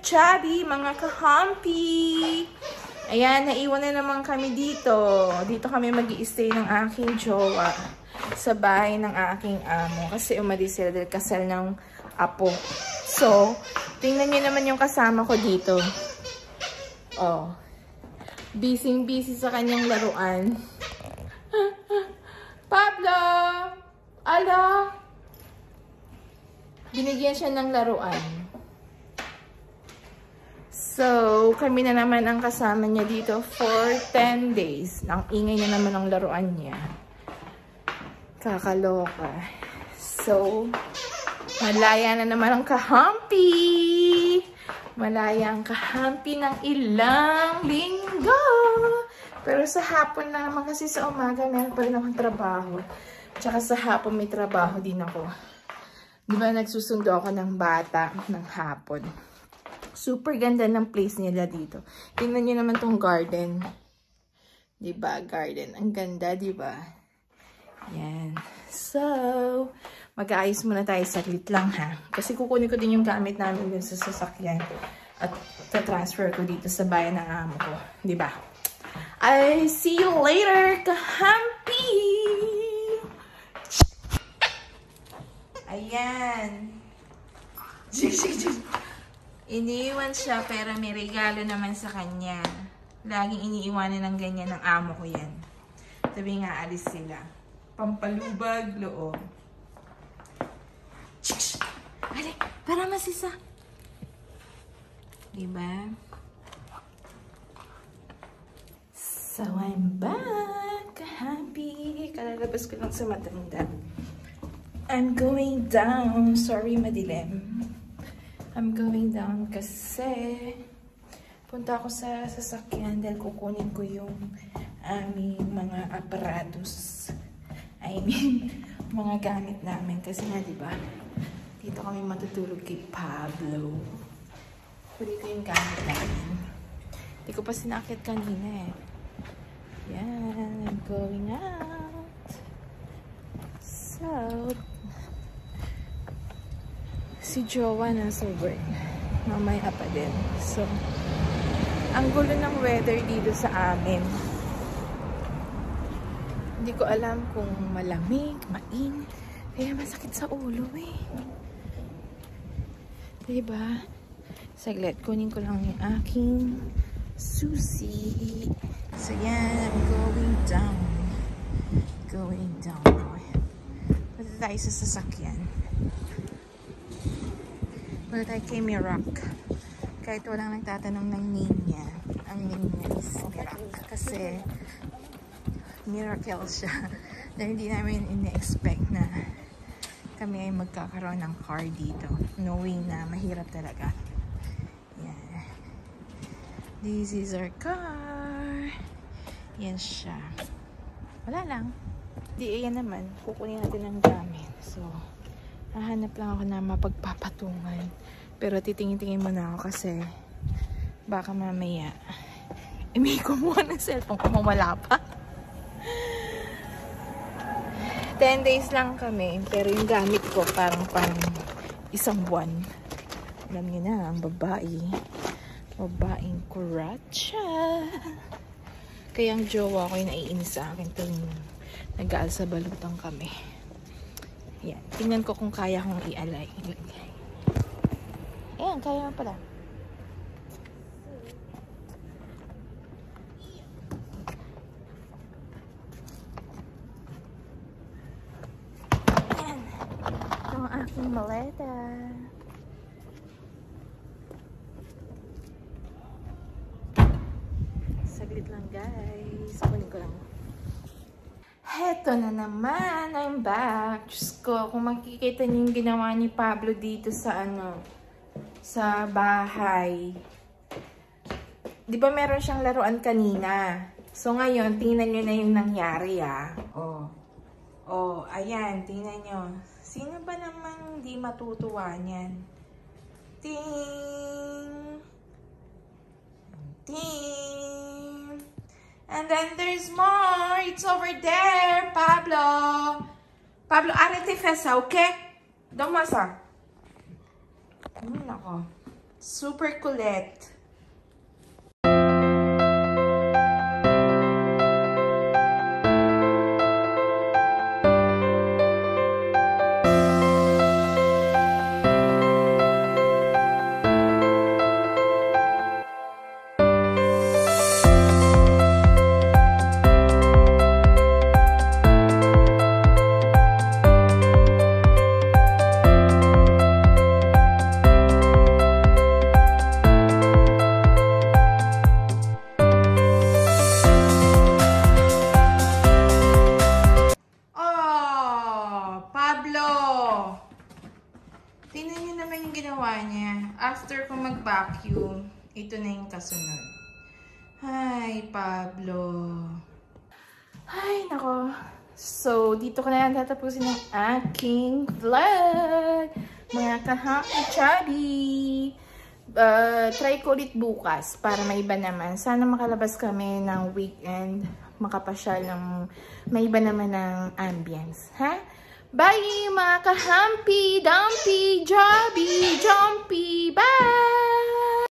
chubby, mga kahampi. Ayan, naiwan na naman kami dito. Dito kami mag-i-stay ng aking jowa sa bahay ng aking amo. Kasi umalis sila dahil kasal ng apo. So, tingnan niyo naman yung kasama ko dito. Oh. Busy-busy sa kanyang laruan. Pablo! Ala! Binigyan siya ng laruan. So, kami na naman ang kasama niya dito for 10 days. Ang ingay na naman ang laruan niya. Kakaloka. So, malaya na naman ang kahampi. Malaya ang kahampi ng ilang linggo. Pero sa hapon na naman kasi sa umaga meron pa rin akong trabaho. Tsaka sa hapon may trabaho din ako. Diba nagsusundo ako ng bata ng hapon. Super ganda ng place nila dito. Tingnan nyo naman tong garden. Diba? Garden. Ang ganda, diba? Yan. So, mag-aayos muna tayo saglit lang ha. Kasi kukunin ko din yung gamit namin dun sa sasakyan. At ta-transfer ko dito sa bayan ng amo ko. Diba? I see you later, kahampi! Ayan. Iniiwan siya pero may regalo naman sa kanya. Laging iniiwanan ng ganyan ng amo ko yan. Sabi nga, alis sila. Pampalubag loob. Ali, para masisa. Diba? So, I'm back. Happy. Kalalabas ko lang sa matanda. I'm going down. Sorry, madilim. I'm going down kasi punta ako sa sasakyan dahil kukunin ko yung aming mga aparatos. I mean, mga gamit namin. Kasi nga, diba, dito kami matutulog kay Pablo. Kunin ko yung gamit namin. Hindi ko pa sinakit kanina eh. Yan, I'm going out. So, si Jowa nasa work. Mamaya pa din. So, ang gulo ng weather dito sa amin. Hindi ko alam kung malamig, mainit. Kaya masakit sa ulo eh. Diba? Saglit, kunin ko lang yung aking susi. So yan, I'm going down. Going down. Punta tayo sa sasakyan. Punta tayo kay Mirak. Kahit walang nagtatanong ng name niya. Ang name niya is Mirak. Kasi miracle siya. Dahil hindi namin in-expect na kami ay magkakaroon ng car dito. Knowing na mahirap talaga. Yeah. This is our car. Yan siya. Wala lang. Di, yan naman. Kukunin natin ang gamit. So, hahanap lang ako na mapagpapatungan. Pero titingin-tingin muna ako kasi baka mamaya may kumuha ng cellphone ko wala pa. 10 days lang kami. Pero yung gamit ko parang isang buwan. Alam niyo na, ang babae. Babaeng kuratsa. Kaya ang jowa ko yung naiinis sa akin tuwing nag-aalsa balutang kami. Yan. Tingnan ko kung kaya kong i-alay. Ayan, kaya mo pala. Ayan. Ito ang aking maleta. Saglit lang guys. Kunin ko lang. Heto na naman. I'm back. Diyos ko, kung makikita niyo yung ginawa ni Pablo dito sa sa bahay. Di ba meron siyang laruan kanina? So ngayon, tingnan nyo na yung nangyari Oh. Oh, ayan. Tingnan nyo. Sino ba namang di matutuwa niyan? Ting! Ting! And then there's more. It's over there, Pablo. Pablo, arrête faire ça, okay? Donne-moi ça. Nako. Super kulit. Tingnan niyo naman yung ginawa niya. After ko mag-vacuum, ito na yung kasunod. Hi, Pablo. Ay, nako. So, dito ko na lang tatapusin ang aking vlog. Mga ka-happy chubby. Try ko ulit bukas para maiba naman. Sana makalabas kami ng weekend. Makapasyal ng maiba naman ng ambience. Ha? Bye, mga ka-humpy, dumpy, jobby, jumpy. Bye!